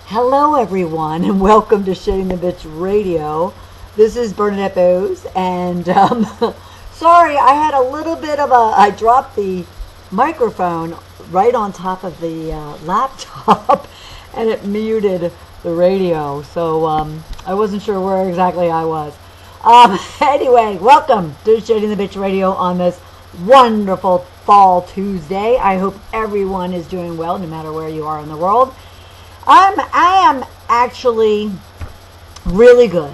Hello everyone and welcome to Shitting the Bitch Radio. This is Bernadette Boas and sorry, I had a little bit of I dropped the microphone right on top of the laptop and it muted the radio, so I wasn't sure where exactly I was. Anyway, welcome to Shitting the Bitch Radio on this wonderful fall Tuesday. I hope everyone is doing well no matter where you are in the world. I am actually really good,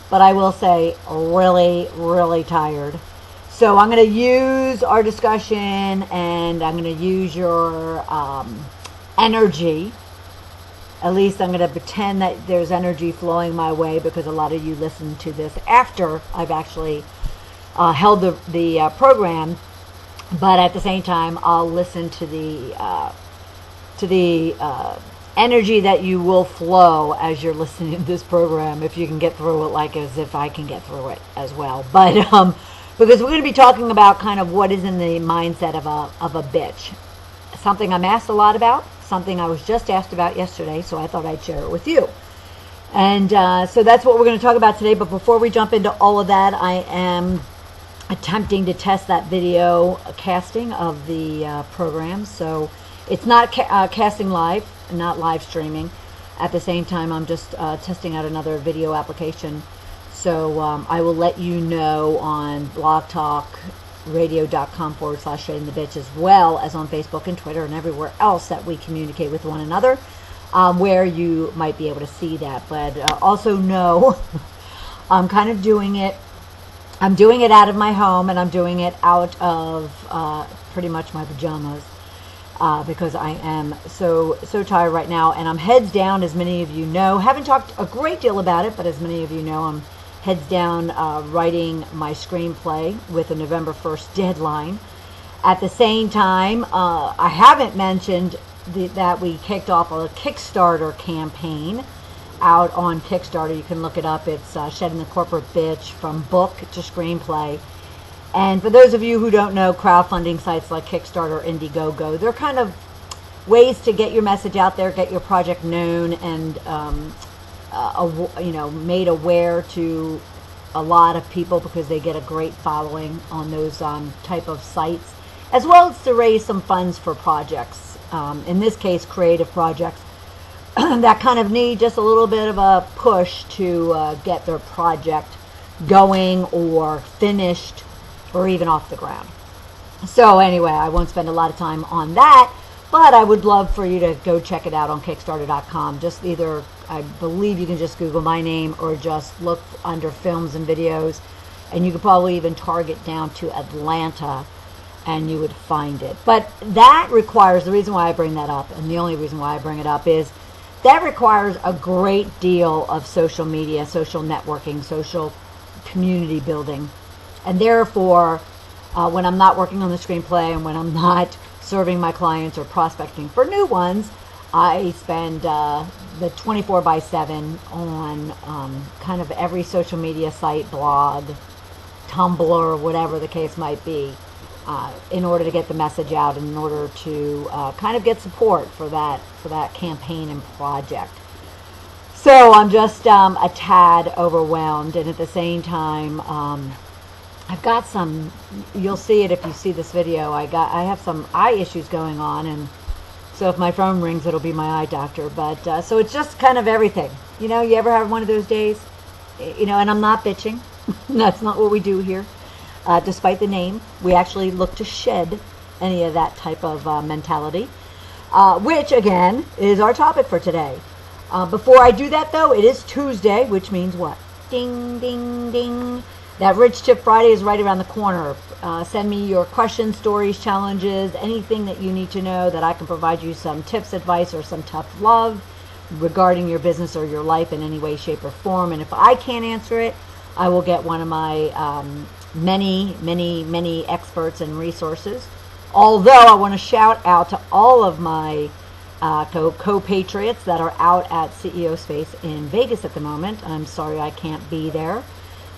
but I will say really tired. So I'm going to use our discussion and I'm going to use your energy. At least I'm going to pretend that there's energy flowing my way because a lot of you listen to this after I've actually held the program. But at the same time, I'll listen to the energy that you will flow as you're listening to this program, if you can get through it, like as if I can get through it as well. But because we're going to be talking about kind of what is in the mindset of a bitch, something I'm asked a lot about, something I was just asked about yesterday, so I thought I'd share it with you. And so that's what we're going to talk about today. But before we jump into all of that, I am attempting to test that video casting of the program. So it's not casting live, not live streaming. At the same time, I'm just testing out another video application. So I will let you know on blogtalkradio.com/shittingthebitch, as well as on Facebook and Twitter and everywhere else that we communicate with one another, where you might be able to see that. But also know I'm kind of doing it. I'm doing it out of my home, and I'm doing it out of pretty much my pajamas. Because I am so tired right now, and I'm heads down, as many of you know. Haven't talked a great deal about it, but as many of you know, I'm heads down writing my screenplay with a November 1st deadline. At the same time, I haven't mentioned that we kicked off a Kickstarter campaign out on Kickstarter. You can look it up. It's Shedding the Corporate Bitch, from book to screenplay. And for those of you who don't know, crowdfunding sites like Kickstarter, Indiegogo, they're kind of ways to get your message out there, get your project known, and made aware to a lot of people, because they get a great following on those type of sites, as well as to raise some funds for projects. In this case, creative projects that kind of need just a little bit of a push to get their project going or finished, or even off the ground. So anyway, I won't spend a lot of time on that, but I would love for you to go check it out on Kickstarter.com. Just either, I believe you can just Google my name, or just look under films and videos, and you could probably even target down to Atlanta, and you would find it. But that requires, the reason why I bring that up, and the only reason why I bring it up, is that requires a great deal of social media, social networking, social community building. And therefore, when I'm not working on the screenplay and when I'm not serving my clients or prospecting for new ones, I spend the 24/7 on kind of every social media site, blog, Tumblr, whatever the case might be, in order to get the message out, and in order to kind of get support for that campaign and project. So I'm just a tad overwhelmed, and at the same time, I've got some, you'll see it if you see this video, I have some eye issues going on, and so if my phone rings, it'll be my eye doctor. But so it's just kind of everything. You know, you ever have one of those days? You know, and I'm not bitching. That's not what we do here. Despite the name, we actually look to shed any of that type of mentality, which again is our topic for today. Before I do that though, it is Tuesday, which means what? Ding, ding, ding. That Rich Tip Friday is right around the corner. Send me your questions, stories, challenges, anything that you need to know, that I can provide you some tips, advice, or some tough love regarding your business or your life in any way, shape, or form. And if I can't answer it, I will get one of my many experts and resources. Although I want to shout out to all of my co-patriots that are out at CEO Space in Vegas at the moment. I'm sorry I can't be there.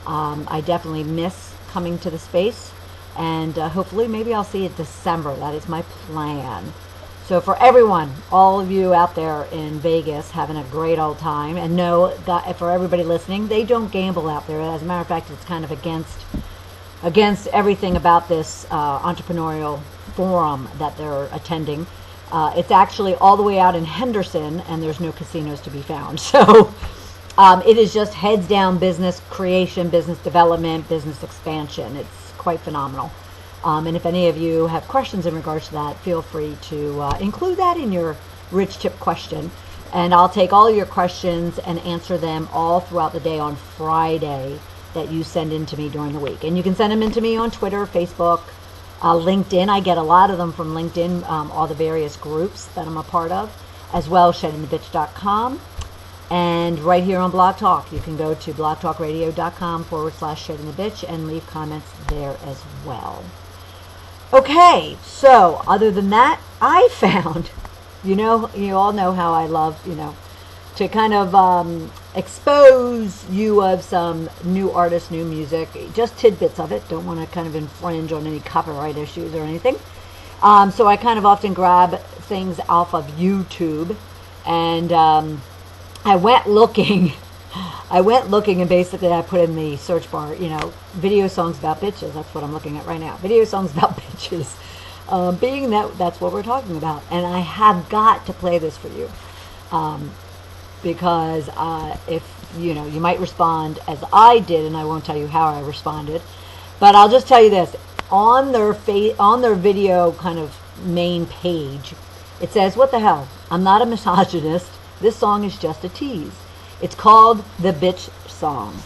I definitely miss coming to the space, and hopefully maybe I'll see it December. That is my plan. So for everyone, all of you out there in Vegas having a great old time, and no, for everybody listening, they don't gamble out there. As a matter of fact, it's kind of against everything about this entrepreneurial forum that they're attending. It's actually all the way out in Henderson, and there's no casinos to be found. So it is just heads down business creation, business development, business expansion. It's quite phenomenal. And if any of you have questions in regards to that, feel free to include that in your Rich Tip question. And I'll take all your questions and answer them all throughout the day on Friday that you send in to me during the week. And you can send them in to me on Twitter, Facebook, LinkedIn. I get a lot of them from LinkedIn, all the various groups that I'm a part of, as well as sheddingthebitch.com. And right here on Blog Talk, you can go to blogtalkradio.com/sheddingthebitch and leave comments there as well. Okay, so other than that, I found, you all know how I love, to kind of expose you of some new artists, new music, just tidbits of it. Don't want to kind of infringe on any copyright issues or anything. So I kind of often grab things off of YouTube, and I went looking and basically I put in the search bar, video songs about bitches. That's what I'm looking at right now. Video songs about bitches. Being that's what we're talking about. And I have got to play this for you. Because if, you might respond as I did, and I won't tell you how I responded. But I'll just tell you this. On their video kind of main page, it says, "What the hell? I'm not a misogynist. This song is just a tease." It's called The Bitch Song.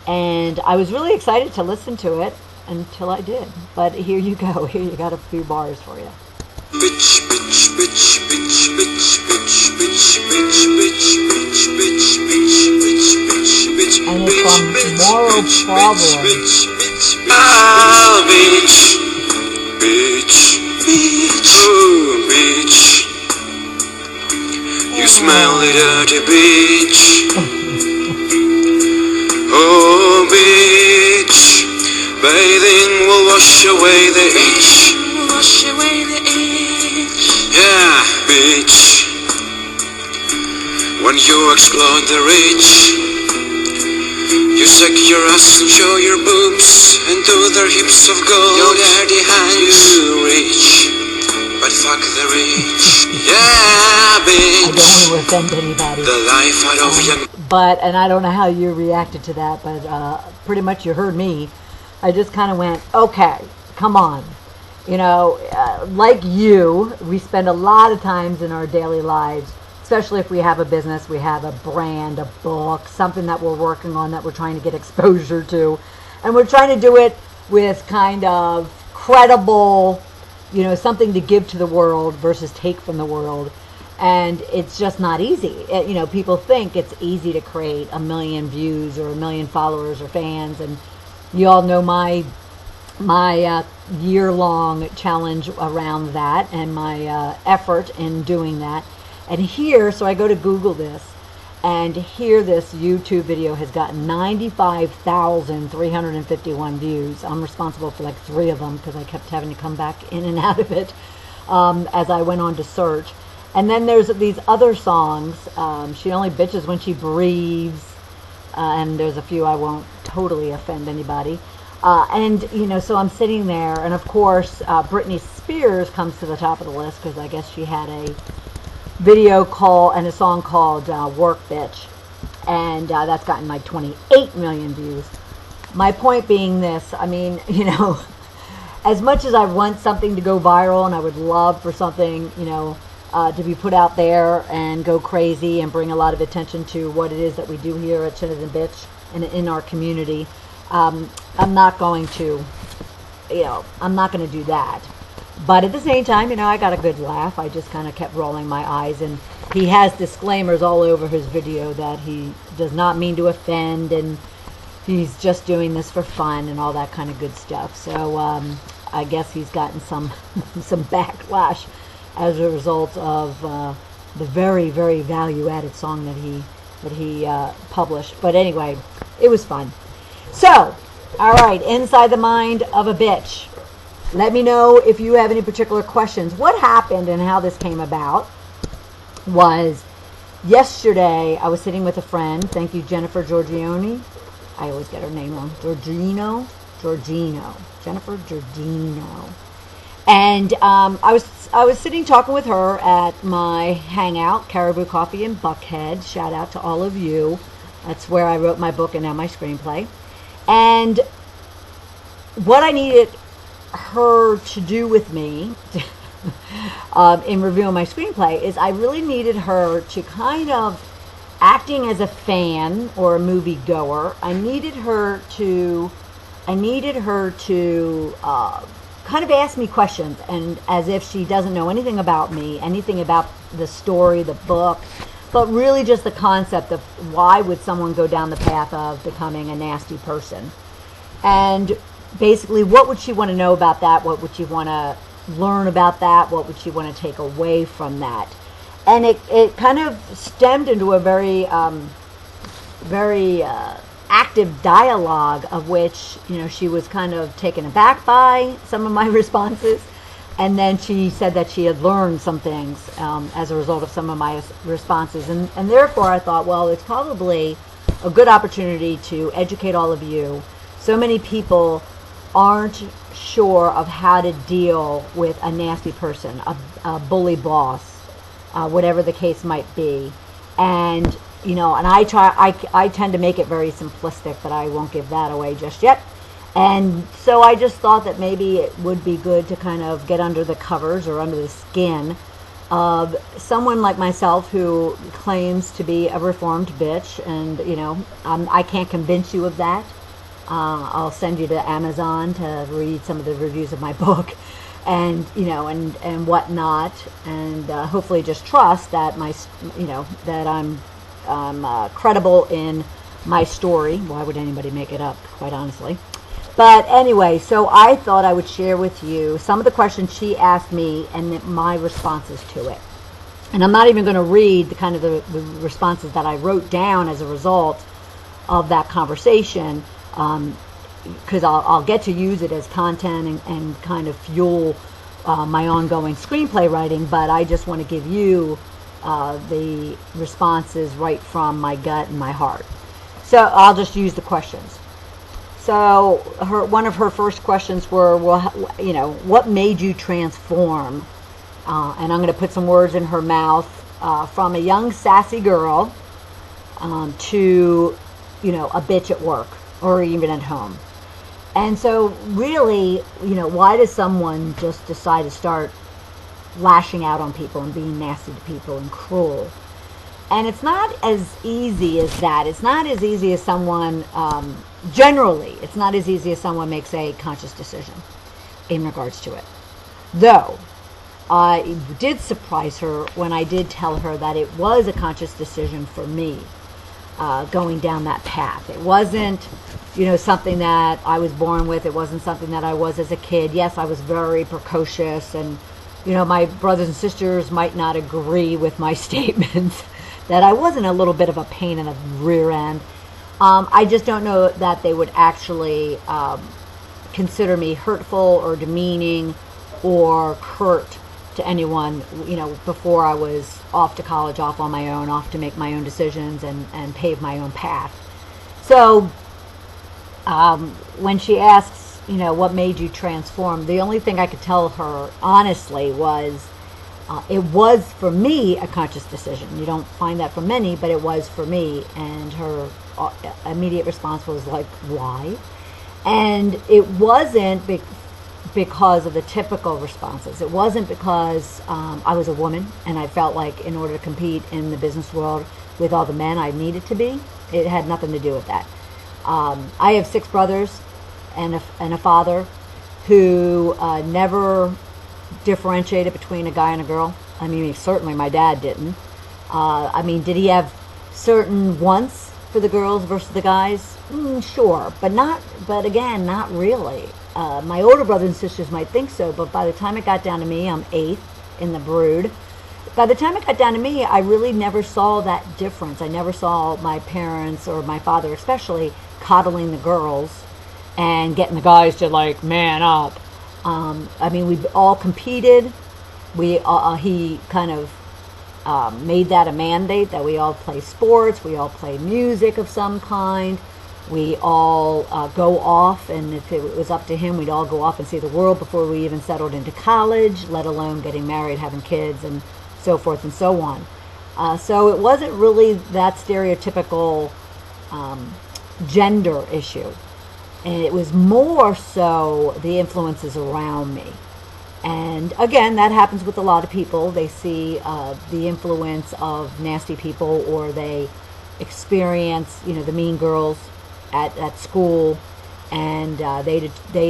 And I was really excited to listen to it until I did. But here you go. Here you got a few bars for you. Bitch, bitch, bitch, bitch, bitch, bitch, bitch, bitch, bitch, bitch, bitch, bitch, bitch, bitch, bitch, and it's from Moral Problem. Ah, bitch, bitch, bitch, oh, bitch. You smelly dirty bitch. Oh, bitch. Bathing will wash away the itch. Wash away the itch. Yeah, bitch. When you explode the rich, you suck your ass and show your boobs and do their hips of gold. Your dirty hands, you rich. But fuck the rich. Yeah, bitch. I don't want to offend anybody. The life out of young. And I don't know how you reacted to that, but pretty much you heard me. I just kind of went, okay, come on. Like you, we spend a lot of times in our daily lives, especially if we have a business, we have a brand, a book, something that we're working on that we're trying to get exposure to. And we're trying to do it with kind of credible, something to give to the world versus take from the world. And it's just not easy. People think it's easy to create 1 million views or 1 million followers or fans. And you all know my year-long challenge around that and my effort in doing that. And so I go to Google this, and here this YouTube video has gotten 95,351 views. I'm responsible for like 3 of them because I kept having to come back in and out of it as I went on to search. And then there's these other songs. She only bitches when she breathes. And there's a few, I won't totally offend anybody. So I'm sitting there, and of course, Britney Spears comes to the top of the list because I guess she had a video and a song called Work Bitch. And that's gotten like 28 million views. My point being this, as much as I want something to go viral and I would love for something, to be put out there and go crazy and bring a lot of attention to what it is that we do here at Shedding the Bitch and in our community, I'm not going to do that. But at the same time, I got a good laugh. I just kind of kept rolling my eyes, and he has disclaimers all over his video that he does not mean to offend, and he's just doing this for fun and all that kind of good stuff. So I guess he's gotten some backlash as a result of the very, very value-added song that he published. But anyway, it was fun. So, all right, inside the mind of a bitch. Let me know if you have any particular questions. What happened and how this came about was yesterday I was sitting with a friend. Thank you, Jennifer Giorgione. I always get her name wrong. Giorgino. Jennifer Giorgino. And I was sitting talking with her at my hangout, Caribou Coffee in Buckhead. Shout out to all of you. That's where I wrote my book and now my screenplay. And what I needed her to do with me in reviewing my screenplay is I really needed her to kind of, acting as a fan or a movie goer, I needed her to kind of ask me questions, and as if she doesn't know anything about me, anything about the story, the book, but really just the concept of why would someone go down the path of becoming a nasty person. And basically, what would she want to know about that? What would she want to learn about that? What would she want to take away from that? And it kind of stemmed into a very active dialogue, of which, you know, she was kind of taken aback by some of my responses. And then she said that she had learned some things as a result of some of my responses. And therefore, I thought, well, it's probably a good opportunity to educate all of you. So many people aren't sure of how to deal with a nasty person, a bully boss, whatever the case might be. And, you know, and I tend to make it very simplistic, but I won't give that away just yet. And so I just thought that maybe it would be good to kind of get under the covers or under the skin of someone like myself who claims to be a reformed bitch. And, you know, I can't convince you of that. I'll send you to Amazon to read some of the reviews of my book, and, you know, and whatnot, and hopefully just trust that that I'm credible in my story. Why would anybody make it up, quite honestly? But anyway, so I thought I would share with you some of the questions she asked me and my responses to it. And I'm not even going to read the responses that I wrote down as a result of that conversation, because I'll get to use it as content and kind of fuel my ongoing screenplay writing, but I just want to give you the responses right from my gut and my heart. So I'll just use the questions. So one of her first questions were, well, you know, what made you transform? And I'm going to put some words in her mouth, from a young sassy girl to, you know, a bitch at work or even at home. And so really, you know, why does someone just decide to start lashing out on people and being nasty to people and cruel? And it's not as easy as that. It's not as easy as someone, generally, it's not as easy as someone makes a conscious decision in regards to it. Though, I did surprise her when I did tell her that it was a conscious decision for me, going down that path. It wasn't, you know, something that I was born with. It wasn't something that I was as a kid. Yes, I was very precocious, and, you know, my brothers and sisters might not agree with my statements that I wasn't a little bit of a pain in the rear end. I just don't know that they would actually consider me hurtful or demeaning or curt to anyone, you know, before I was off to college, off on my own, off to make my own decisions and pave my own path. So when she asks, you know, what made you transform, the only thing I could tell her honestly was, it was for me a conscious decision. You don't find that from many, but it was for me. And her immediate response was like, why? And it wasn't because of the typical responses. It wasn't because I was a woman and I felt like in order to compete in the business world with all the men I needed to be. It had nothing to do with that. I have 6 brothers and a father who never differentiated between a guy and a girl. I mean, certainly my dad didn't. I mean, did he have certain wants for the girls versus the guys? Sure, but again, not really. My older brothers and sisters might think so, but by the time it got down to me, I'm 8th in the brood. By the time it got down to me, I really never saw that difference. I never saw my parents, or my father especially, coddling the girls and getting the guys to, like, man up. I mean, we all competed. He kind of made that a mandate that we all play sports, we all play music of some kind, we all go off, and if it was up to him, we'd all go off and see the world before we even settled into college, let alone getting married, having kids, and so forth and so on. So it wasn't really that stereotypical gender issue. And it was more so the influences around me. And again, that happens with a lot of people. They see the influence of nasty people, or they experience, the mean girls at school, and they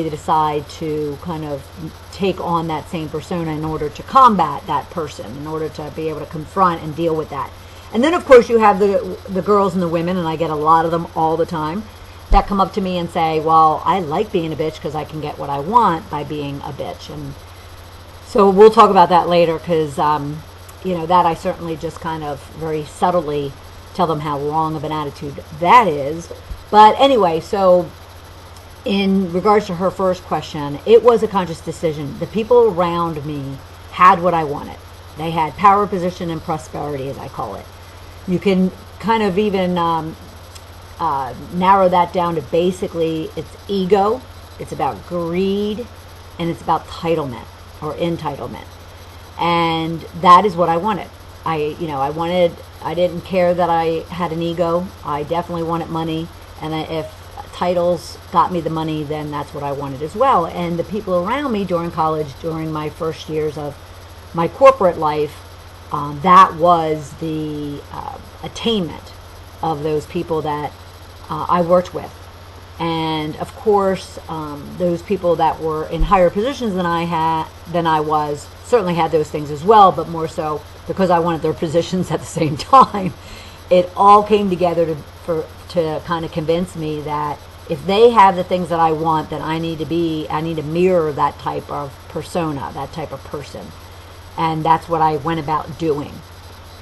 decide to kind of take on that same persona in order to combat that person, in order to be able to confront and deal with that. And then, of course, you have the girls and the women, and I get a lot of them all the time, that come up to me and say, well, I like being a bitch because I can get what I want by being a bitch. And so we'll talk about that later, because, that I certainly just kind of very subtly tell them how wrong of an attitude that is. But anyway, so in regards to her first question, it was a conscious decision. The people around me had what I wanted. They had power, position, and prosperity, as I call it. You can kind of even narrow that down to basically it's ego, it's about greed, and it's about entitlement. And that is what I wanted. I didn't care that I had an ego. I definitely wanted money, and if titles got me the money, then that's what I wanted as well. And the people around me during college, during my first years of my corporate life, that was the attainment of those people that I worked with. And of course, those people that were in higher positions than I was certainly had those things as well, but more so because I wanted their positions at the same time. It all came together to kind of convince me that if they have the things that I want, then I need to mirror that type of persona, that type of person. And that's what I went about doing.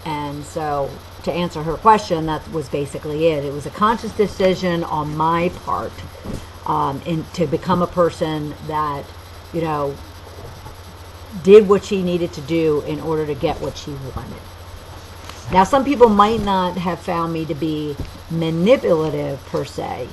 And so, to answer her question, that was basically it. It was a conscious decision on my part to become a person that, did what she needed to do in order to get what she wanted. Now, some people might not have found me to be manipulative per se.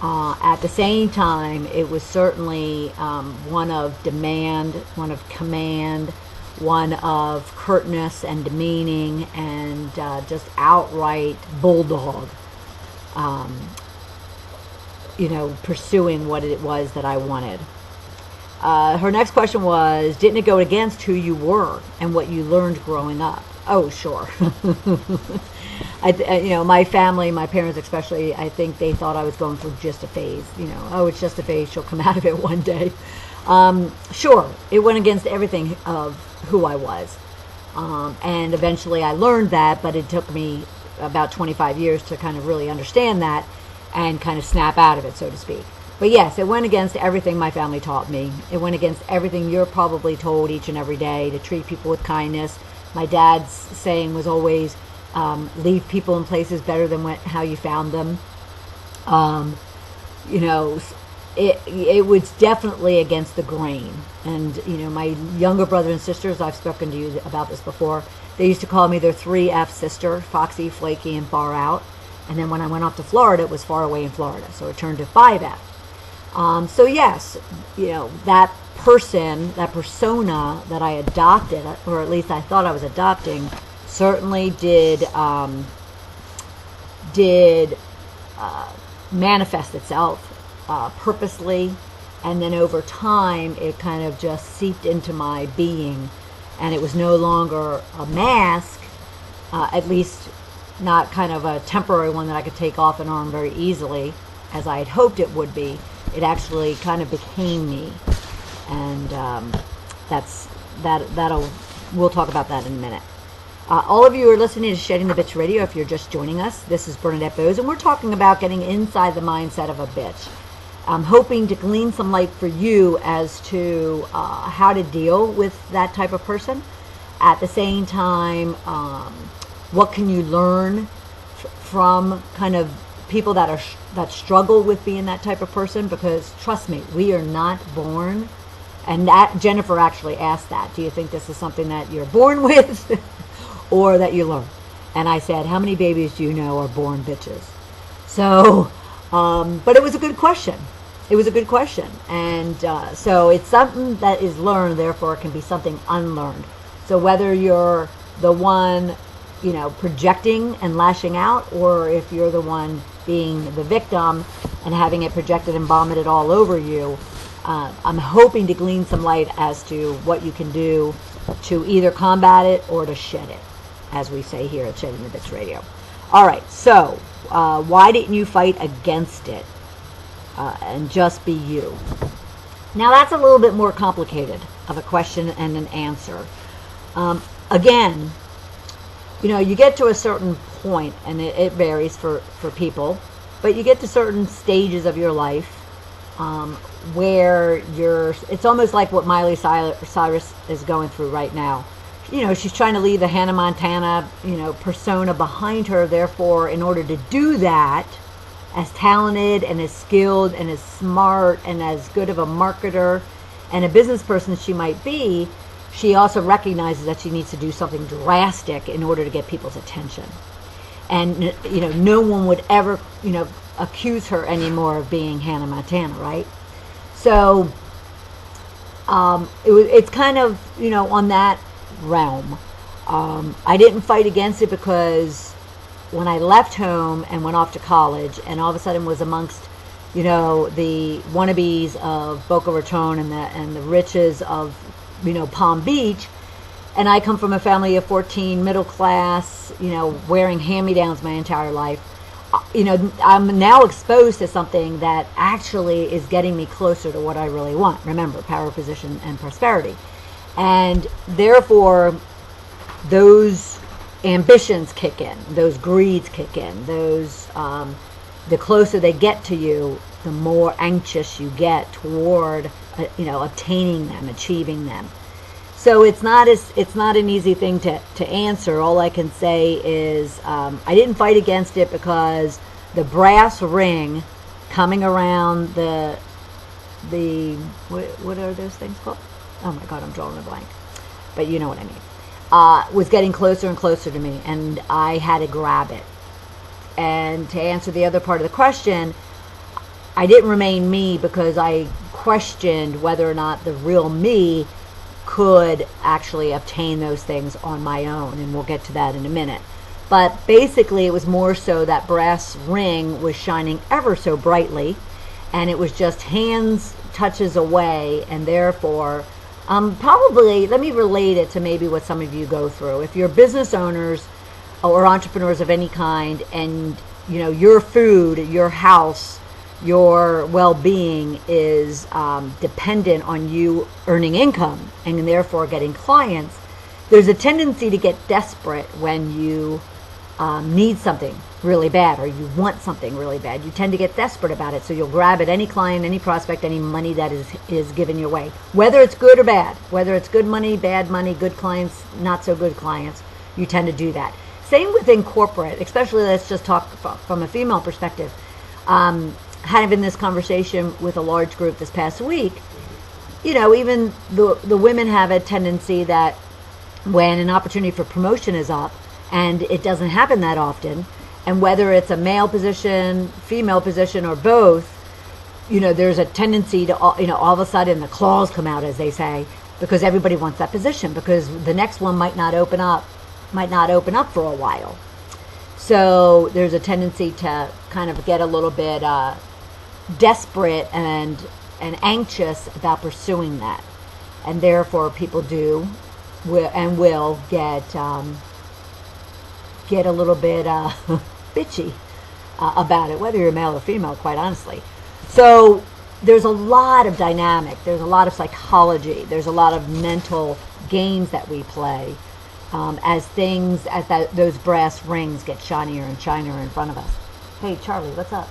At the same time, it was certainly one of demand, one of command, one of curtness and demeaning, and just outright bulldog, pursuing what it was that I wanted. Her next question was, didn't it go against who you were and what you learned growing up? Oh, sure. My family, my parents especially, I think they thought I was going through just a phase. It's just a phase. She'll come out of it one day. Sure, it went against everything of who I was. And eventually I learned that, but it took me about 25 years to kind of really understand that and kind of snap out of it, so to speak. But yes, it went against everything my family taught me. It went against everything you're probably told each and every day, to treat people with kindness. My dad's saying was always, leave people in places better than how you found them. It was definitely against the grain. And, my younger brother and sisters, I've spoken to you about this before, they used to call me their 3F sister, foxy, flaky, and far out. And then when I went off to Florida, it was far away in Florida, so it turned to 5F. So yes, that person, that persona that I adopted, or at least I thought I was adopting, certainly did manifest itself purposely, and then over time it kind of just seeped into my being, and it was no longer a mask, at least not kind of a temporary one that I could take off and on very easily, as I had hoped it would be. It actually kind of became me, and we'll talk about that in a minute. All of you are listening to Shedding the Bitch Radio. If you're just joining us, this is Bernadette Boas, and we're talking about getting inside the mindset of a bitch. I'm hoping to glean some light for you as to how to deal with that type of person. At the same time, what can you learn from kind of people that struggle with being that type of person? Because trust me, we are not born And that Jennifer actually asked that. Do you think this is something that you're born with or that you learn? And I said, how many babies do you know are born bitches? So, but it was a good question. It was a good question. And so it's something that is learned, therefore it can be something unlearned. So whether you're the one, projecting and lashing out, or if you're the one being the victim and having it projected and vomited all over you, I'm hoping to glean some light as to what you can do to either combat it or to shed it, as we say here at Shedding the Bitch Radio. All right, so why didn't you fight against it and just be you? Now that's a little bit more complicated of a question and an answer. Again, you get to a certain point, and it varies for people, but you get to certain stages of your life where it's almost like what Miley Cyrus is going through right now. She's trying to leave the Hannah Montana, persona behind her. Therefore, in order to do that, as talented and as skilled and as smart and as good of a marketer and a business person she might be, she also recognizes that she needs to do something drastic in order to get people's attention. And, no one would ever, accuse her anymore of being Hannah Montana, right? So it's kind of, on that realm. I didn't fight against it because when I left home and went off to college and all of a sudden was amongst, the wannabes of Boca Raton and the riches of, Palm Beach, and I come from a family of 14, middle class, wearing hand-me-downs my entire life. I'm now exposed to something that actually is getting me closer to what I really want. Remember, power, position, and prosperity. And therefore, those ambitions kick in, those greeds kick in, those the closer they get to you, the more anxious you get toward obtaining them, achieving them. So it's not an easy thing to answer. All I can say is I didn't fight against it because the brass ring coming around the what are those things called? Oh my God, I'm drawing a blank. But you know what I mean. Was getting closer and closer to me, and I had to grab it. And to answer the other part of the question, I didn't remain me because I questioned whether or not the real me could actually obtain those things on my own, and we'll get to that in a minute. But basically it was more so that brass ring was shining ever so brightly, and it was just hands touches away, and therefore probably, let me relate it to maybe what some of you go through. If you're business owners or entrepreneurs of any kind, and your food, your house, your well-being is dependent on you earning income and therefore getting clients, there's a tendency to get desperate when you need something really bad or you want something really bad. You tend to get desperate about it, so you'll grab at any client, any prospect, any money that is given your way, whether it's good or bad, whether it's good money, bad money, good clients, not so good clients. You tend to do that. Same within corporate, especially, let's just talk from a female perspective. Having this conversation with a large group this past week, even the women have a tendency that when an opportunity for promotion is up, and it doesn't happen that often, and whether it's a male position, female position, or both, there's a tendency to, all of a sudden the claws come out, as they say, because everybody wants that position, because the next one might not open up for a while. So there's a tendency to kind of get a little bit desperate and anxious about pursuing that, and therefore people will get a little bit bitchy about it, whether you're male or female, quite honestly. So there's a lot of dynamic, there's a lot of psychology, there's a lot of mental games that we play as those brass rings get shinier and shinier in front of us. Hey, Charlie, what's up?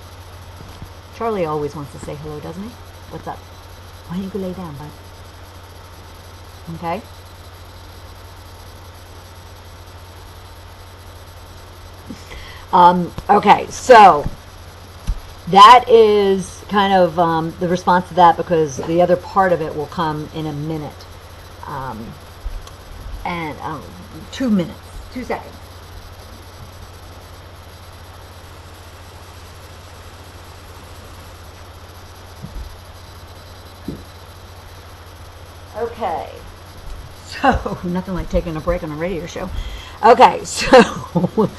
Charlie always wants to say hello, doesn't he? What's up? Why don't you go lay down, bud? Okay? Okay, so that is kind of the response to that, because the other part of it will come in a minute. And 2 minutes, 2 seconds. Okay, so nothing like taking a break on a radio show. Okay, so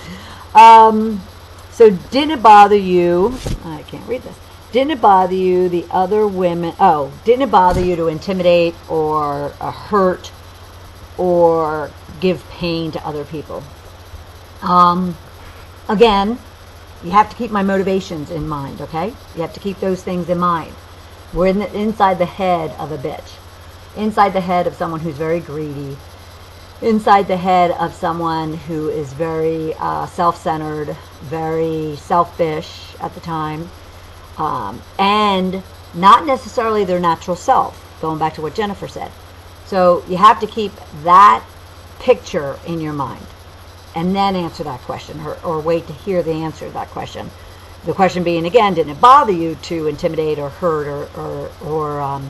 so didn't it bother you? I can't read this. Didn't it bother you the other women? Oh, didn't it bother you to intimidate or hurt or give pain to other people? Again, you have to keep my motivations in mind. Okay, you have to keep those things in mind. We're inside the head of a bitch. Inside the head of someone who's very greedy, inside the head of someone who is very self-centered, very selfish at the time, and not necessarily their natural self, going back to what Jennifer said. So you have to keep that picture in your mind and then answer that question, or wait to hear the answer to that question. The question being, again, didn't it bother you to intimidate or hurt or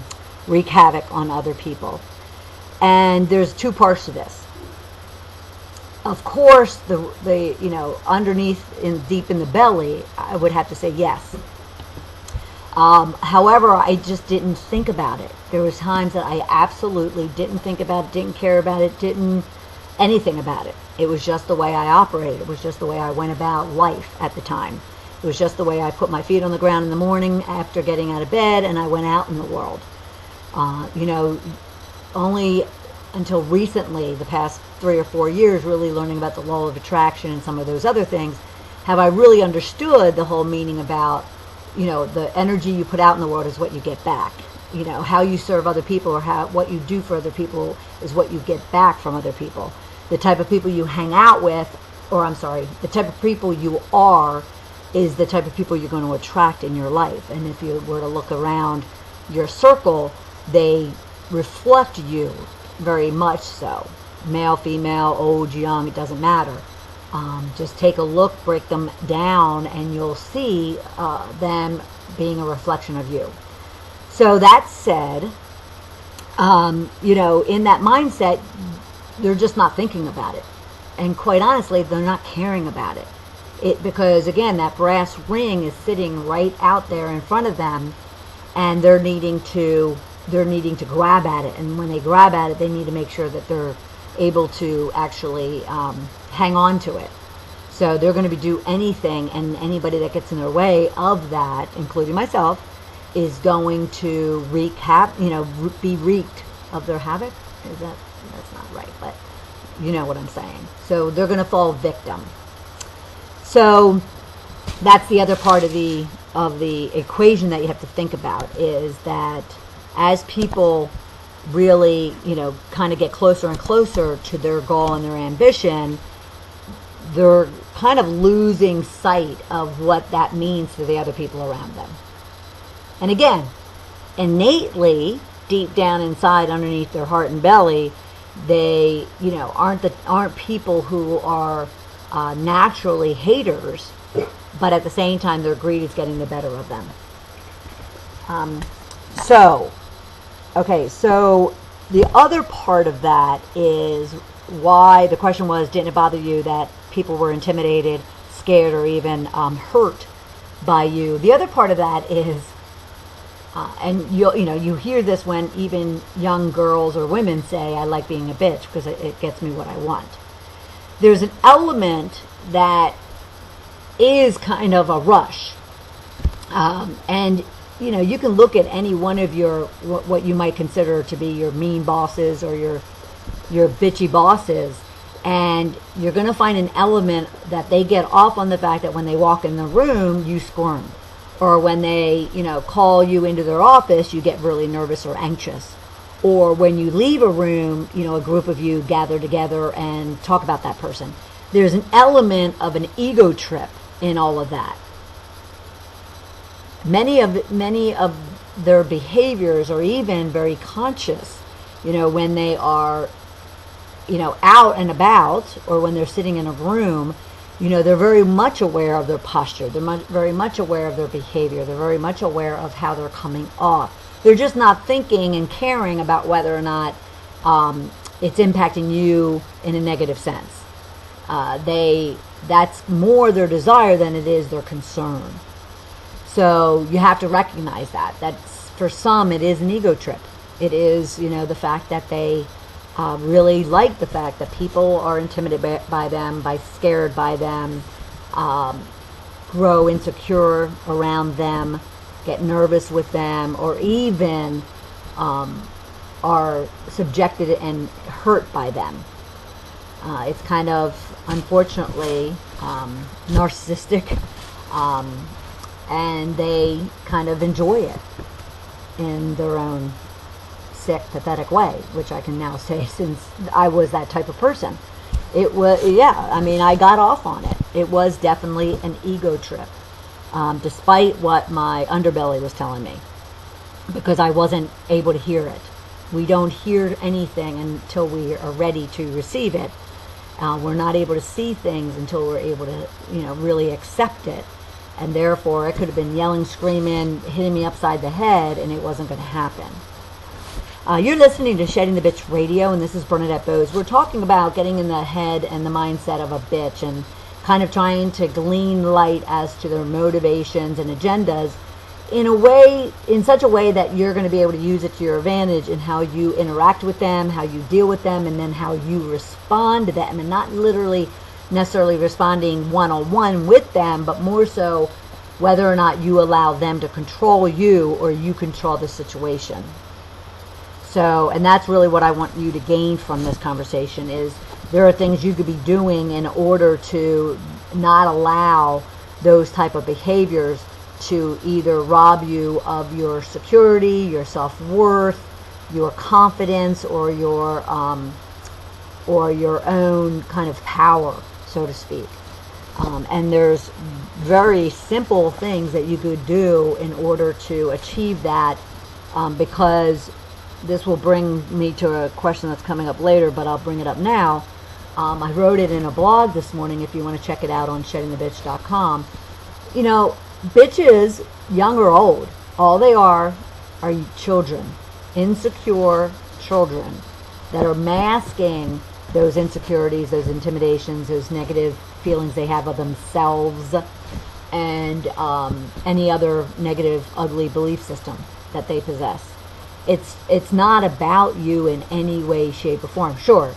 wreak havoc on other people? And there's 2 parts to this. Of course, the underneath, deep in the belly, I would have to say yes. However, I just didn't think about it. There was times that I absolutely didn't think about it, didn't care about it, didn't anything about it. It was just the way I operated. It was just the way I went about life at the time. It was just the way I put my feet on the ground in the morning after getting out of bed, and I went out in the world. Only until recently, the past 3 or 4 years, really learning about the law of attraction and some of those other things, have I really understood the whole meaning about, the energy you put out in the world is what you get back. How you serve other people, or what you do for other people is what you get back from other people. The type of people you hang out with, the type of people you are is the type of people you're going to attract in your life. And if you were to look around your circle, they reflect you very much so. Male, female, old, young, it doesn't matter. Just take a look, break them down, and you'll see them being a reflection of you. So that said, in that mindset, they're just not thinking about it. And quite honestly, they're not caring about it. Because again, that brass ring is sitting right out there in front of them, and they're needing to grab at it. And when they grab at it, they need to make sure that they're able to actually hang on to it. So they're going to do anything, and anybody that gets in their way of that, including myself, is going to be wreaked of their havoc. That's not right, but you know what I'm saying. So they're going to fall victim. So that's the other part of the equation that you have to think about, is that as people really, kind of get closer and closer to their goal and their ambition, they're kind of losing sight of what that means to the other people around them. And again, innately, deep down inside, underneath their heart and belly, they, aren't people who are naturally haters, but at the same time, their greed is getting the better of them. So the other part of that is why the question was, didn't it bother you that people were intimidated, scared, or even hurt by you? The other part of that is, and you hear this when even young girls or women say, I like being a bitch because it gets me what I want. There's an element that is kind of a rush. And you can look at any one of your, what you might consider to be your mean bosses or your bitchy bosses, and you're going to find an element that they get off on the fact that when they walk in the room, you squirm. Or when they, call you into their office, you get really nervous or anxious. Or when you leave a room, a group of you gather together and talk about that person. There's an element of an ego trip in all of that. Many of their behaviors are even very conscious, when they are, out and about, or when they're sitting in a room, They're very much aware of their posture. They're very much aware of their behavior. They're very much aware of how they're coming off. They're just not thinking and caring about whether or not it's impacting you in a negative sense. That's more their desire than it is their concern. So you have to recognize that. That's, for some, it is an ego trip. It is, the fact that they really like the fact that people are intimidated by them, scared by them, grow insecure around them, get nervous with them, or even are subjected and hurt by them. It's kind of, unfortunately, narcissistic, and they kind of enjoy it in their own sick, pathetic way, which I can now say since I was that type of person. It was, I got off on it. It was definitely an ego trip, despite what my underbelly was telling me, because I wasn't able to hear it. We don't hear anything until we are ready to receive it. We're not able to see things until we're able to, really accept it. And therefore, it could have been yelling, screaming, hitting me upside the head, and it wasn't going to happen. You're listening to Shedding the Bitch Radio, and this is Bernadette Boas. We're talking about getting in the head and the mindset of a bitch and kind of trying to glean light as to their motivations and agendas in such a way that you're going to be able to use it to your advantage in how you interact with them, how you deal with them, and then how you respond to them, and not literally necessarily responding one-on-one with them, but more so whether or not you allow them to control you or you control the situation. So, and that's really what I want you to gain from this conversation is there are things you could be doing in order to not allow those type of behaviors to either rob you of your security, your self-worth, your confidence, or your own kind of power, so to speak. And there's very simple things that you could do in order to achieve that, because this will bring me to a question that's coming up later, but I'll bring it up now. I wrote it in a blog this morning if you want to check it out on sheddingthebitch.com. Bitches, young or old, all they are children, insecure children that are masking those insecurities, those intimidations, those negative feelings they have of themselves, and any other negative, ugly belief system that they possess. It's not about you in any way, shape, or form. Sure,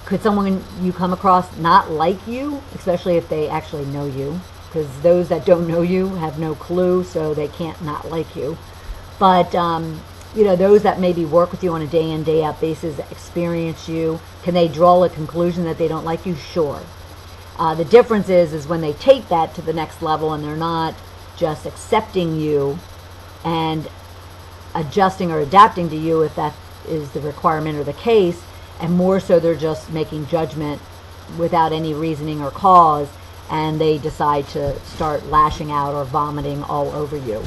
could someone you come across not like you, especially if they actually know you? Because those that don't know you have no clue, so they can't not like you. But, those that maybe work with you on a day in, day out basis, experience you, can they draw a conclusion that they don't like you? Sure. The difference is when they take that to the next level and they're not just accepting you and adjusting or adapting to you if that is the requirement or the case, and more so they're just making judgment without any reasoning or cause, and they decide to start lashing out or vomiting all over you.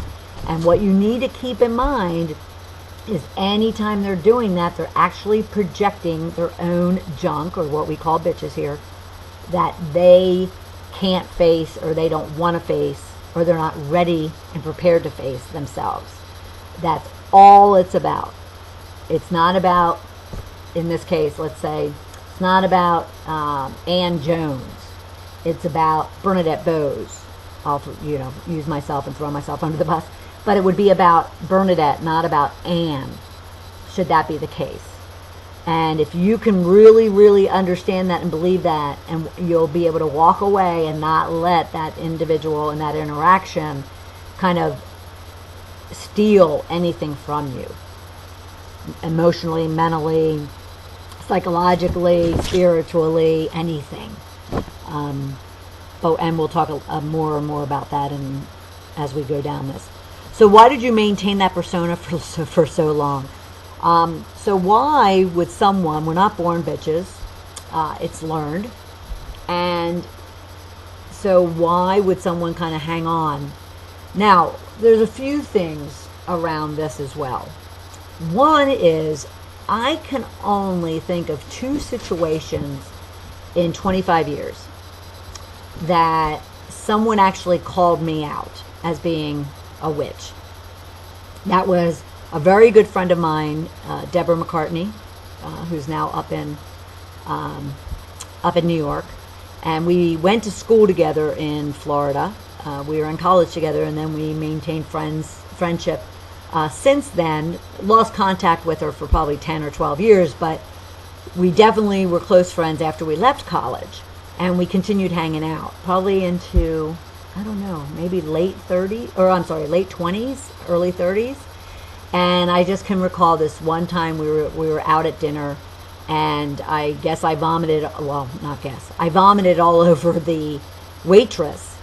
And what you need to keep in mind is anytime they're doing that, they're actually projecting their own junk, or what we call bitches here, that they can't face, or they don't want to face, or they're not ready and prepared to face themselves. That's all it's about. It's not about, in this case, let's say, it's not about Ann Jones. It's about Bernadette Boas. I'll, use myself and throw myself under the bus. But it would be about Bernadette, not about Ann, should that be the case. And if you can really, really understand that and believe that, and you'll be able to walk away and not let that individual and that interaction kind of steal anything from you. Emotionally, mentally, psychologically, spiritually, anything. And we'll talk more and more about that as we go down this. So why did you maintain that persona for so long? So why would someone, we're not born bitches, it's learned, and so why would someone kind of hang on? Now, there's a few things around this as well. One is, I can only think of 2 situations in 25 years that someone actually called me out as being a witch. That was a very good friend of mine, Deborah McCartney, who's now up in New York, and we went to school together in Florida. We were in college together, and then we maintained friendship. Since then, lost contact with her for probably 10 or 12 years, but we definitely were close friends after we left college, and we continued hanging out probably into, I don't know, maybe late 20s, early 30s. And I just can recall this one time we were out at dinner, and I guess I vomited, I vomited all over the waitress,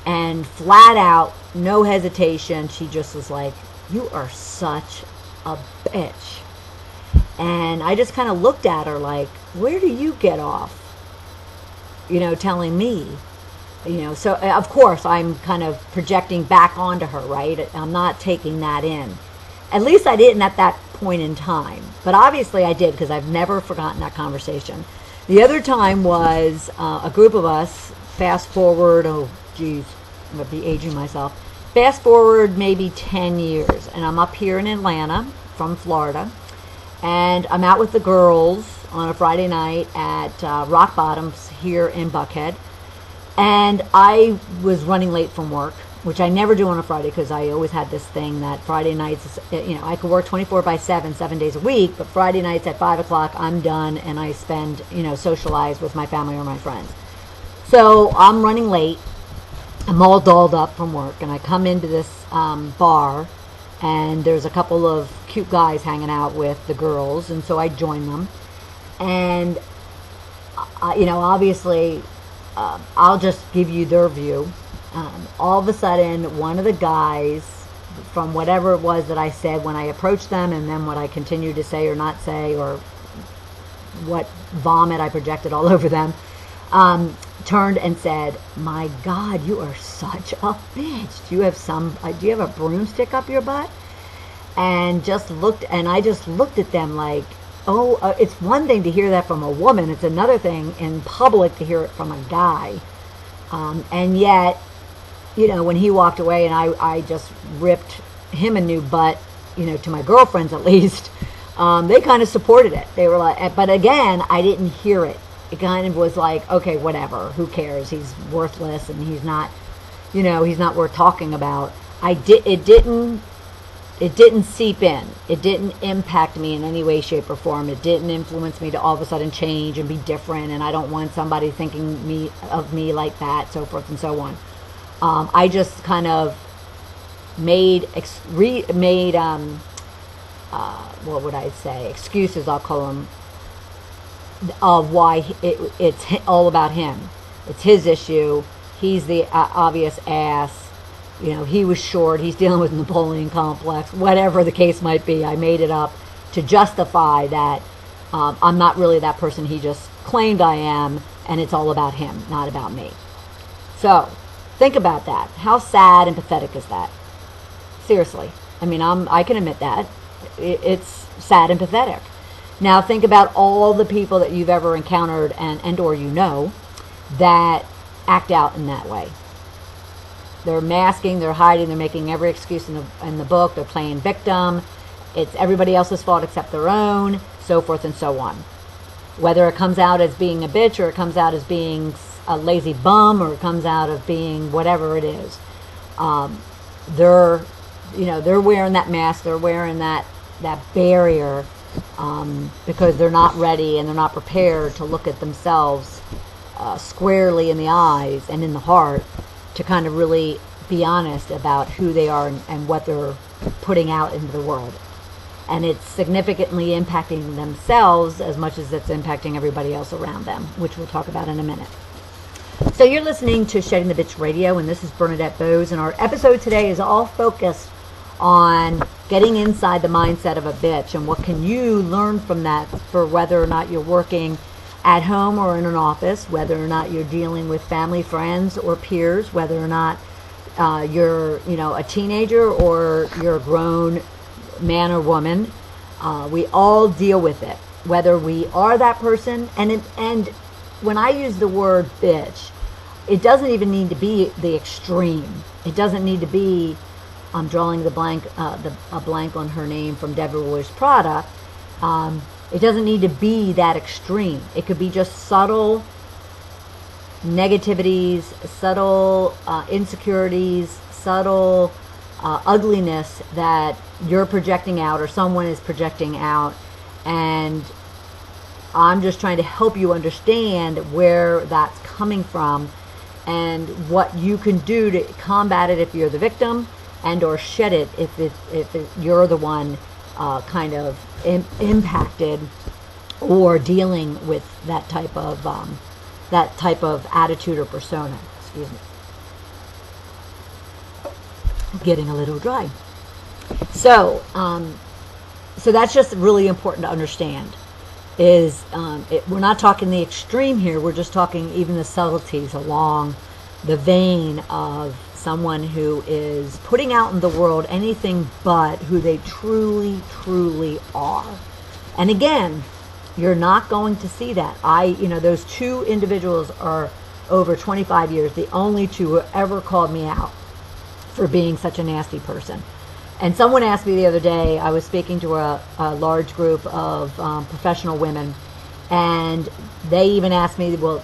and flat out, no hesitation, she just was like, "You are such a bitch." And I just kind of looked at her like, "Where do you get off, telling me?" So of course I'm kind of projecting back onto her, right? I'm not taking that in. At least I didn't at that point in time. But obviously I did, because I've never forgotten that conversation. The other time was a group of us, fast forward, I'm going to be aging myself. Fast forward maybe 10 years, and I'm up here in Atlanta from Florida, and I'm out with the girls on a Friday night at Rock Bottoms here in Buckhead, and I was running late from work, which I never do on a Friday, because I always had this thing that Friday nights, I could work 24/7, 7 days a week, but Friday nights at 5 o'clock, I'm done, and I spend, socialize with my family or my friends. So I'm running late. I'm all dolled up from work, and I come into this bar, and there's a couple of cute guys hanging out with the girls, and so I join them. And, obviously, I'll just give you their view. All of a sudden, one of the guys, from whatever it was that I said when I approached them, and then what I continued to say or not say, or what vomit I projected all over them, turned and said, "My God, you are such a bitch. Do you have a broomstick up your butt?" And I just looked at them like, oh, it's one thing to hear that from a woman. It's another thing in public to hear it from a guy. And yet, when he walked away and I just ripped him a new butt, to my girlfriends at least, they kind of supported it. They were like, but again, I didn't hear it. It kind of was like, okay, whatever, who cares? He's worthless, and he's not worth talking about. It didn't seep in. It didn't impact me in any way, shape, or form. It didn't influence me to all of a sudden change and be different, and I don't want somebody thinking of me like that, so forth and so on. I just kind of made what would I say? Excuses, I'll call them, of why it's all about him. It's his issue. He's the obvious ass. He was short. He's dealing with Napoleon complex. Whatever the case might be, I made it up to justify that I'm not really that person he just claimed I am, and it's all about him, not about me. So, think about that. How sad and pathetic is that? Seriously. I mean, I can admit that. It's sad and pathetic. Now think about all the people that you've ever encountered and or that act out in that way. They're masking, they're hiding, they're making every excuse in the book, they're playing victim. It's everybody else's fault except their own, so forth and so on. Whether it comes out as being a bitch, or it comes out as being a lazy bum, or it comes out of being whatever it is. They're wearing that mask, they're wearing that barrier, because they're not ready and they're not prepared to look at themselves squarely in the eyes and in the heart, to kind of really be honest about who they are and what they're putting out into the world. And it's significantly impacting themselves as much as it's impacting everybody else around them, which we'll talk about in a minute. So you're listening to Shedding the Bitch Radio, and this is Bernadette Boas, and our episode today is all focused on getting inside the mindset of a bitch, and what can you learn from that for whether or not you're working at home or in an office, whether or not you're dealing with family, friends, or peers, whether or not you're a teenager or you're a grown man or woman. We all deal with it, whether we are that person. And when I use the word bitch, it doesn't even need to be the extreme. It doesn't need to be, I'm drawing a blank on her name from Deborah Wears Prada. It doesn't need to be that extreme. It could be just subtle negativities, subtle insecurities, subtle ugliness that you're projecting out or someone is projecting out. And I'm just trying to help you understand where that's coming from and what you can do to combat it if you're the victim, and or shed it if you're the one kind of impacted or dealing with that type of attitude or persona. Excuse me. Getting a little dry. So that's just really important to understand. We're not talking the extreme here. We're just talking even the subtleties along the vein of someone who is putting out in the world anything but who they truly, truly are. And again, you're not going to see that. Those two individuals are over 25 years, the only two who ever called me out for being such a nasty person. And someone asked me the other day, I was speaking to a large group of professional women, and they even asked me, well,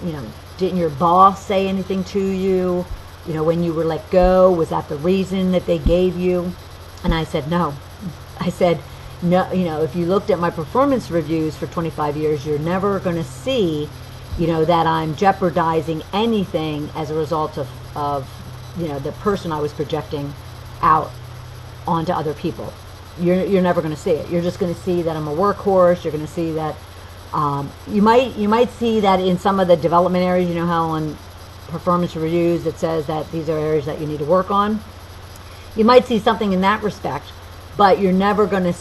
didn't your boss say anything to you? When you were let go, was that the reason that they gave you? And I said, no. I said, no, if you looked at my performance reviews for 25 years, you're never going to see, that I'm jeopardizing anything as a result of the person I was projecting out onto other people. You're never going to see it. You're just going to see that I'm a workhorse. You're going to see that you might see that in some of the development areas. How on performance reviews it says that these are areas that you need to work on. You might see something in that respect, but you're never going to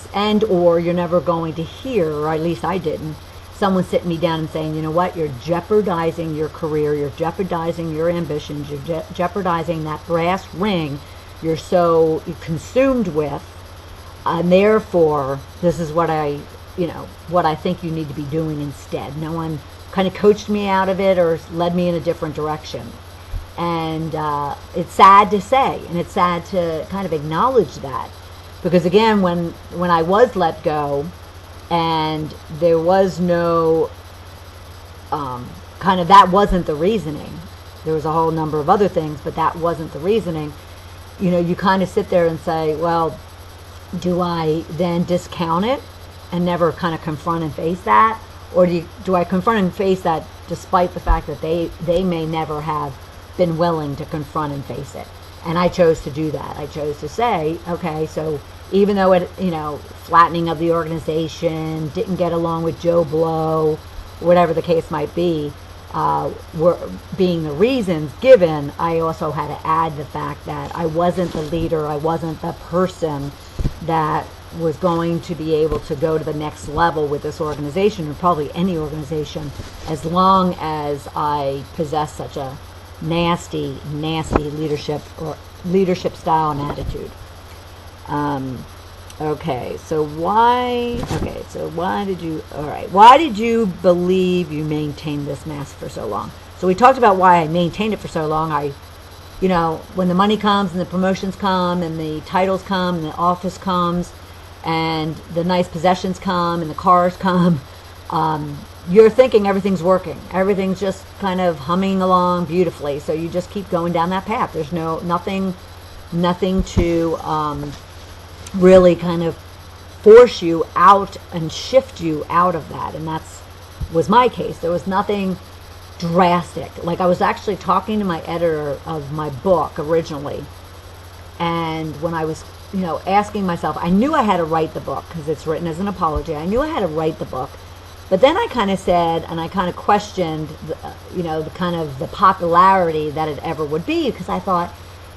you're never going to hear, or at least I didn't, someone sitting me down and saying, you know what, you're jeopardizing your career, you're jeopardizing your ambitions, you're jeopardizing that brass ring you're so consumed with, and therefore this is what I think you need to be doing instead. No one kind of coached me out of it or led me in a different direction. And it's sad to say, and it's sad to kind of acknowledge that, because again, when I was let go and there was no that wasn't the reasoning. There was a whole number of other things, but that wasn't the reasoning. You kind of sit there and say, well, do I then discount it and never kind of confront and face that? Or do I confront and face that despite the fact that they may never have been willing to confront and face it? And I chose to do that. I chose to say, okay, so even though it, flattening of the organization, didn't get along with Joe Blow, whatever the case might be, were being the reasons given, I also had to add the fact that I wasn't the leader, I wasn't the person that was going to be able to go to the next level with this organization, or probably any organization, as long as I possess such a nasty leadership style and attitude. Why did you believe you maintained this mask for so long? So we talked about why I maintained it for so long. When the money comes and the promotions come and the titles come and the office comes and the nice possessions come and the cars come, you're thinking everything's working. Everything's just kind of humming along beautifully. So you just keep going down that path. There's nothing to really kind of force you out and shift you out of that. And was my case. There was nothing drastic. Like, I was actually talking to my editor of my book originally, and when I was asking myself, I knew I had to write the book because it's written as an apology. I knew I had to write the book, but then I kind of said, and I kind of questioned the popularity that it ever would be, because I thought,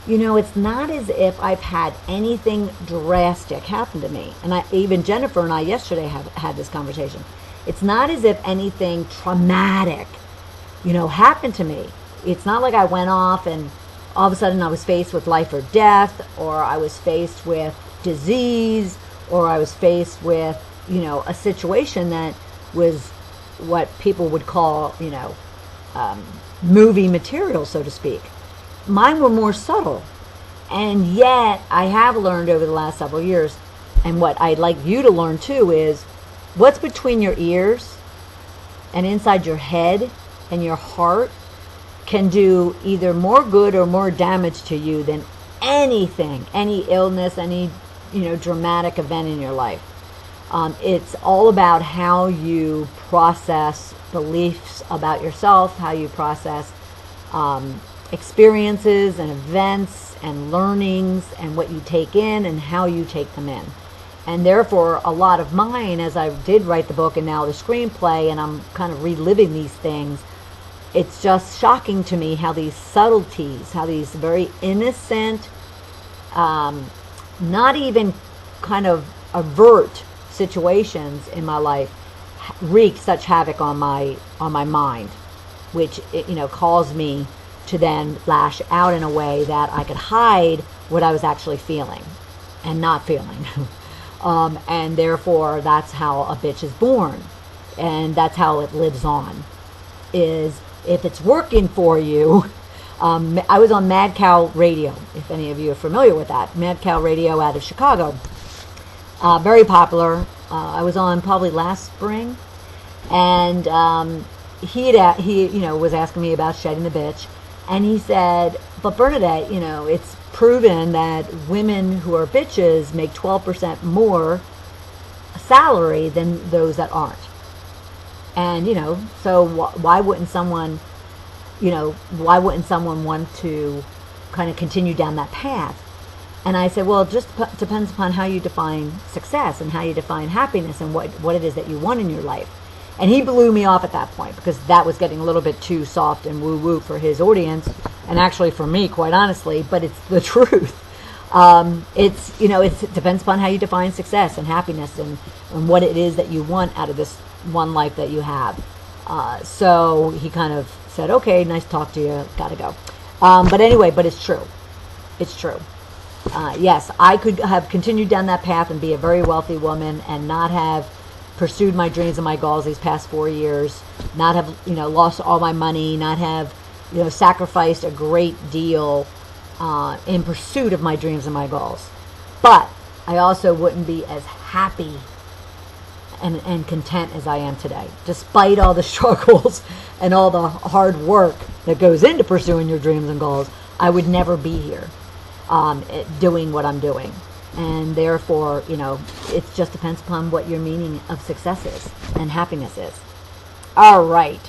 it's not as if I've had anything drastic happen to me. And even Jennifer and I yesterday had this conversation. It's not as if anything traumatic happened to me. It's not like I went off and all of a sudden I was faced with life or death, or I was faced with disease, or I was faced with, a situation that was what people would call, movie material, so to speak. Mine were more subtle. And yet, I have learned over the last several years, and what I'd like you to learn too, is what's between your ears and inside your head and your heart can do either more good or more damage to you than anything, any illness, any dramatic event in your life. It's all about how you process beliefs about yourself, how you process experiences and events and learnings and what you take in and how you take them in. And therefore, a lot of mine, as I did write the book and now the screenplay, and I'm kind of reliving these things, it's just shocking to me how these subtleties, how these very innocent, not even kind of overt situations in my life wreak such havoc on my mind, which caused me to then lash out in a way that I could hide what I was actually feeling and not feeling. And therefore, that's how a bitch is born, and that's how it lives on. Is if it's working for you. I was on Mad Cow Radio, if any of you are familiar with that. Mad Cow Radio out of Chicago. Very popular. I was on probably last spring, and he was asking me about shedding the bitch, and he said, but Bernadette, it's proven that women who are bitches make 12% more salary than those that aren't. And so why wouldn't someone want to kind of continue down that path? And I said, well, it just depends upon how you define success and how you define happiness and what it is that you want in your life. And he blew me off at that point, because that was getting a little bit too soft and woo-woo for his audience, and actually for me, quite honestly, but it's the truth. It depends upon how you define success and happiness and what it is that you want out of this one life that you have. So he kind of said, okay, nice to talk to you, gotta go. But anyway, but it's true. It's true. Yes, I could have continued down that path and be a very wealthy woman and not have pursued my dreams and my goals these past 4 years, not have, lost all my money, not have, sacrificed a great deal in pursuit of my dreams and my goals. But I also wouldn't be as happy and content as I am today, despite all the struggles and all the hard work that goes into pursuing your dreams and goals. I would never be here doing what I'm doing. And therefore, it just depends upon what your meaning of success is and happiness is. All right.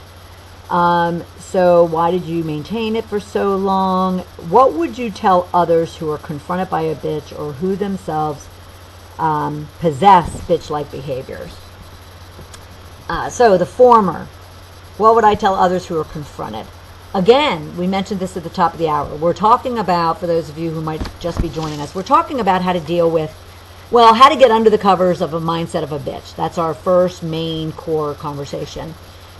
So why did you maintain it for so long? What would you tell others who are confronted by a bitch or who themselves possess bitch-like behaviors? So the former. What would I tell others who are confronted? Again, we mentioned this at the top of the hour. We're talking about, for those of you who might just be joining us, we're talking about how to deal with, how to get under the covers of a mindset of a bitch. That's our first main core conversation.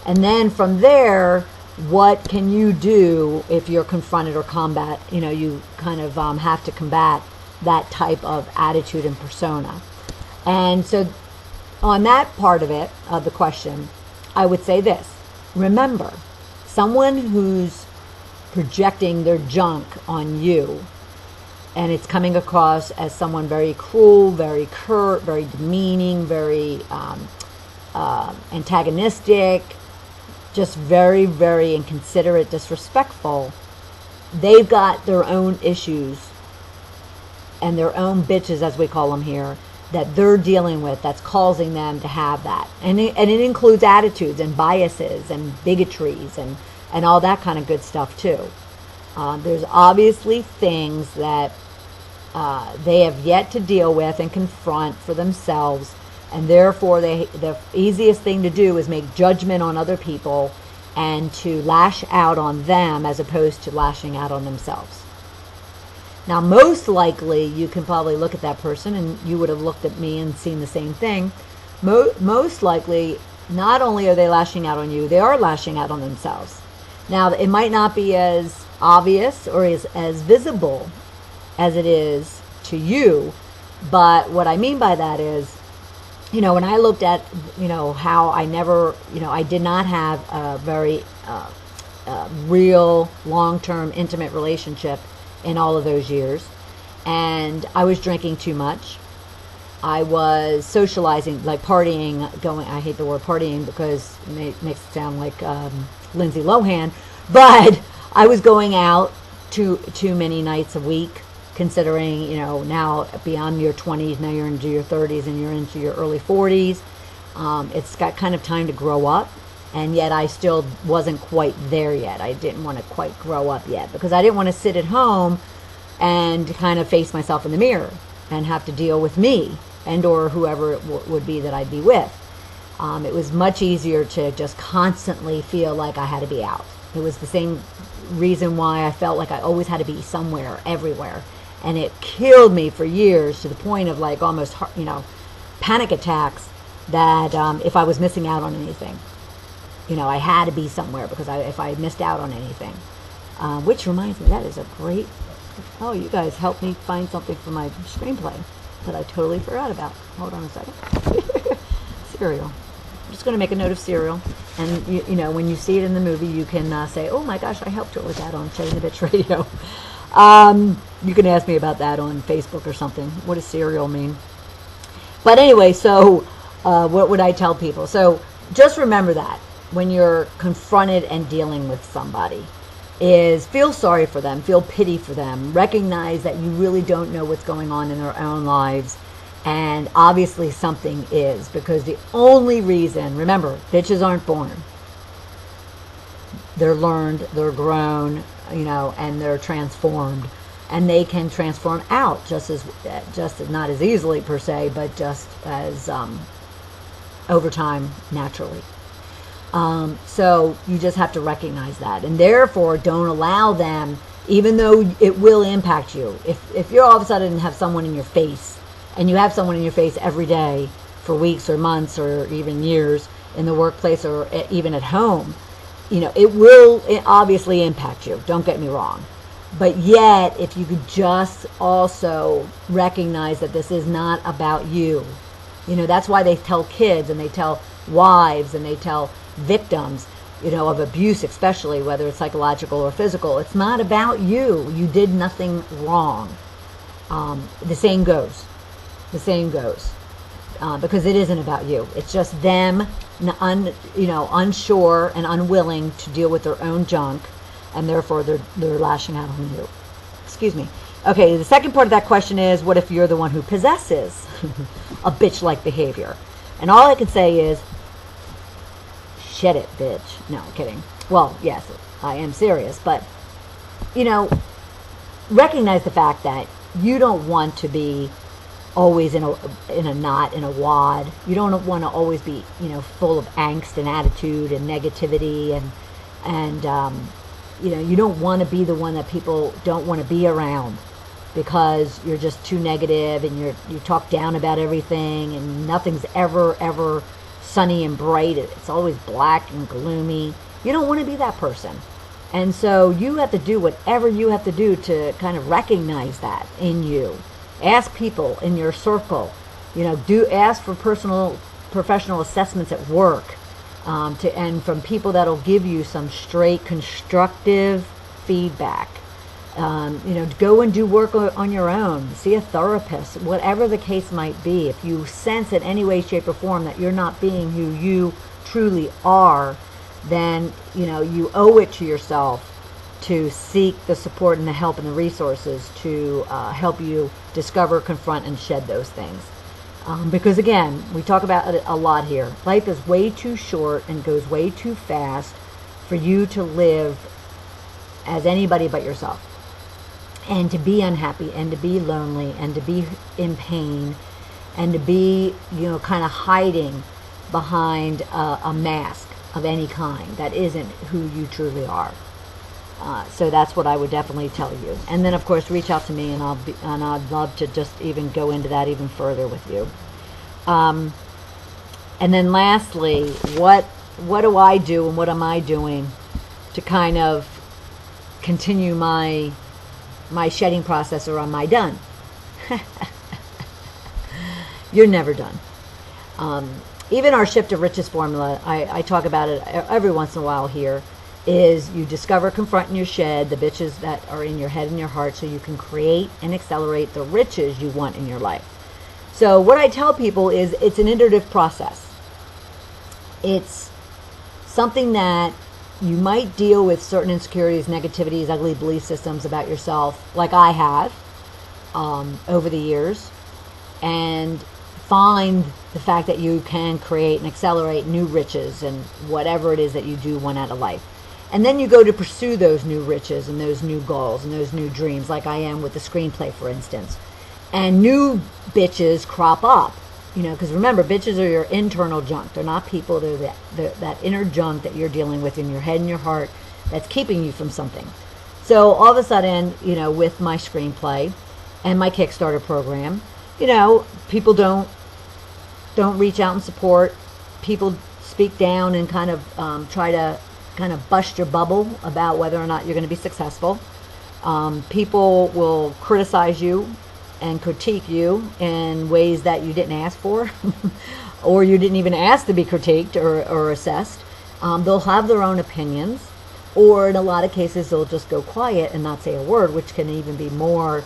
And then from there, what can you do if you're confronted or combat, you kind of have to combat that type of attitude and persona. And so on that part of it, of the question, I would say this. Remember, someone who's projecting their junk on you, and it's coming across as someone very cruel, very curt, very demeaning, very antagonistic, just very, very inconsiderate, disrespectful, they've got their own issues and their own bitches, as we call them here, that they're dealing with, that's causing them to have that. And it includes attitudes and biases and bigotries and all that kind of good stuff too. There's obviously things that they have yet to deal with and confront for themselves, and therefore the easiest thing to do is make judgment on other people and to lash out on them as opposed to lashing out on themselves. Now, most likely, you can probably look at that person, and you would have looked at me and seen the same thing. Most likely, not only are they lashing out on you, they are lashing out on themselves. Now, it might not be as obvious or as visible as it is to you, but what I mean by that is, when I looked at, how I never, I did not have a very real long-term intimate relationship in all of those years. And I was drinking too much. I was socializing, like partying, going, I hate the word partying because it makes it sound like Lindsay Lohan, but I was going out too many nights a week, considering, you know, now beyond your 20s, now you're into your 30s and you're into your early 40s. It's got kind of time to grow up, and yet I still wasn't quite there yet. I didn't want to quite grow up yet because I didn't want to sit at home and kind of face myself in the mirror and have to deal with me and or whoever it would be that I'd be with. It was much easier to just constantly feel like I had to be out. It was the same reason why I felt like I always had to be somewhere, everywhere. And it killed me for years, to the point of like almost, you know, panic attacks, that if I was missing out on anything, you know, I had to be somewhere because if I missed out on anything. Which reminds me, that is a great, oh, you guys helped me find something for my screenplay that I totally forgot about. Hold on a second. Cereal. I'm just going to make a note of cereal. And, you know, when you see it in the movie, you can say, oh my gosh, I helped her with that on Shutting the Bitch Radio. You can ask me about that on Facebook or something. What does cereal mean? But anyway, so what would I tell people? So just remember that when you're confronted and dealing with somebody, is feel sorry for them, feel pity for them, recognize that you really don't know what's going on in their own lives, and obviously something is, because the only reason, remember, bitches aren't born. They're learned, they're grown, you know, and they're transformed, and they can transform out just as not as easily per se, but just as over time, naturally. So you just have to recognize that, and therefore don't allow them, even though it will impact you. If you're all of a sudden have someone in your face, and you have someone in your face every day for weeks or months or even years in the workplace or even at home, you know, it will obviously impact you. Don't get me wrong. But yet, if you could just also recognize that this is not about you. You know, that's why they tell kids and they tell wives and they tell victims, you know, of abuse, especially whether it's psychological or physical. It's not about you. You did nothing wrong. The same goes. Because it isn't about you. It's just them, unsure and unwilling to deal with their own junk, and therefore they're lashing out on you. Excuse me. Okay, the second part of that question is, what if you're the one who possesses a bitch-like behavior? And all I can say is, shit it, bitch. No, I'm kidding. Well, yes, I am serious, but, you know, recognize the fact that you don't want to be always in a knot, in a wad. You don't want to always be, you know, full of angst and attitude and negativity, and you know, you don't want to be the one that people don't want to be around because you're just too negative and you talk down about everything and nothing's ever sunny and bright. It's always black and gloomy. You don't want to be that person. And so you have to do whatever you have to do to kind of recognize that in you. Ask people in your circle, you know, ask for professional assessments at work, and from people that'll give you some straight constructive feedback. You know, go and do work on your own. See a therapist, whatever the case might be. If you sense in any way, shape, or form that you're not being who you truly are, then, you know, you owe it to yourself to seek the support and the help and the resources to help you discover, confront, and shed those things. Because again, we talk about it a lot here. Life is way too short and goes way too fast for you to live as anybody but yourself. And to be unhappy and to be lonely and to be in pain and to be, you know, kind of hiding behind a mask of any kind that isn't who you truly are. So that's what I would definitely tell you. And then, of course, reach out to me, and I'd love to just even go into that even further with you. And then, lastly, what do I do, and what am I doing to kind of continue my shedding process, or am I done? You're never done. Even our Shift of Riches formula, I talk about it every once in a while here. is you discover, confront, and you shed the bitches that are in your head and your heart so you can create and accelerate the riches you want in your life. So what I tell people is it's an iterative process. It's something that you might deal with certain insecurities, negativities, ugly belief systems about yourself, like I have over the years, and find the fact that you can create and accelerate new riches and whatever it is that you do want out of life. And then you go to pursue those new riches and those new goals and those new dreams, like I am with the screenplay, for instance. And new bitches crop up, because remember, bitches are your internal junk. They're not people. They're that inner junk that you're dealing with in your head and your heart that's keeping you from something. So all of a sudden, with my screenplay and my Kickstarter program, people don't reach out and support. People speak down and kind of try to kind of bust your bubble about whether or not you're going to be successful. People will criticize you and critique you in ways that you didn't ask for or you didn't even ask to be critiqued or assessed. They'll have their own opinions, or in a lot of cases they'll just go quiet and not say a word, which can even be more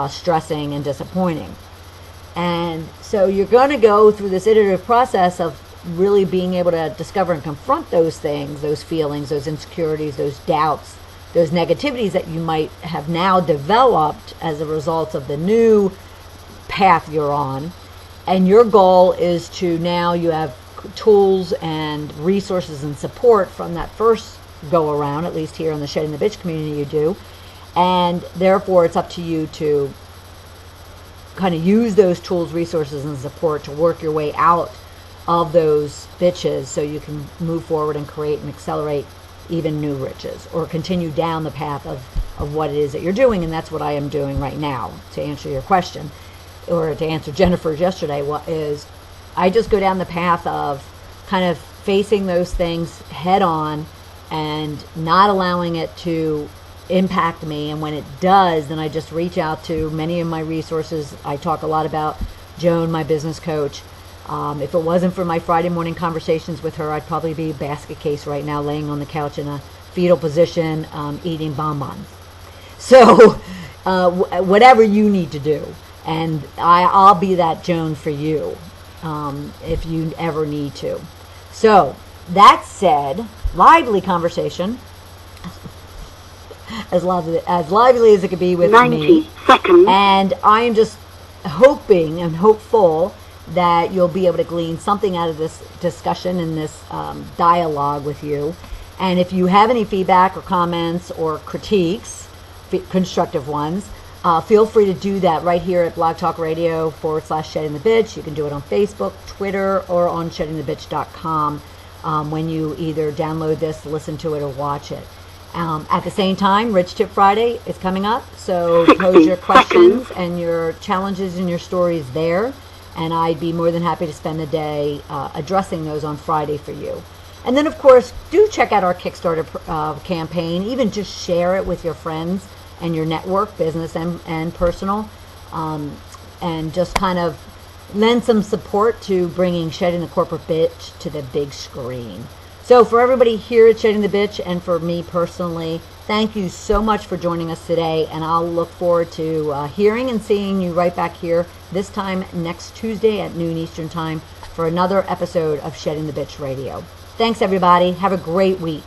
stressing and disappointing. And so you're going to go through this iterative process of really being able to discover and confront those things, those feelings, those insecurities, those doubts, those negativities that you might have now developed as a result of the new path you're on. And your goal is to now you have tools and resources and support from that first go around, at least here in the Shedding the Bitch community you do. And therefore it's up to you to kind of use those tools, resources, and support to work your way out of those bitches so you can move forward and create and accelerate even new riches, or continue down the path of what it is that you're doing. And that's what I am doing right now. To answer your question, or to answer Jennifer's yesterday, what is, I just go down the path of kind of facing those things head on and not allowing it to impact me. And when it does, then I just reach out to many of my resources. I talk a lot about Joan, my business coach. If it wasn't for my Friday morning conversations with her, I'd probably be a basket case right now, laying on the couch in a fetal position, eating bonbons. So whatever you need to do, and I'll be that Joan for you if you ever need to. So that said, lively conversation, as lively as it could be with 90 me. seconds. And I am just hoping and hopeful that you'll be able to glean something out of this discussion and this dialogue with you. And if you have any feedback or comments or critiques, constructive ones, feel free to do that right here at Blog Talk Radio /Shedding the Bitch. You can do it on Facebook, Twitter, or on sheddingthebitch.com when you either download this, listen to it, or watch it. At the same time, Rich Tip Friday is coming up, so pose your questions and your challenges and your stories there. And I'd be more than happy to spend the day addressing those on Friday for you. And then, of course, do check out our Kickstarter campaign. Even just share it with your friends and your network, business and personal, and just kind of lend some support to bringing Shedding the Corporate Bitch to the big screen. So for everybody here at Shedding the Bitch, and for me personally, thank you so much for joining us today, and I'll look forward to hearing and seeing you right back here this time next Tuesday at noon Eastern Time for another episode of Shedding the Bitch Radio. Thanks, everybody. Have a great week.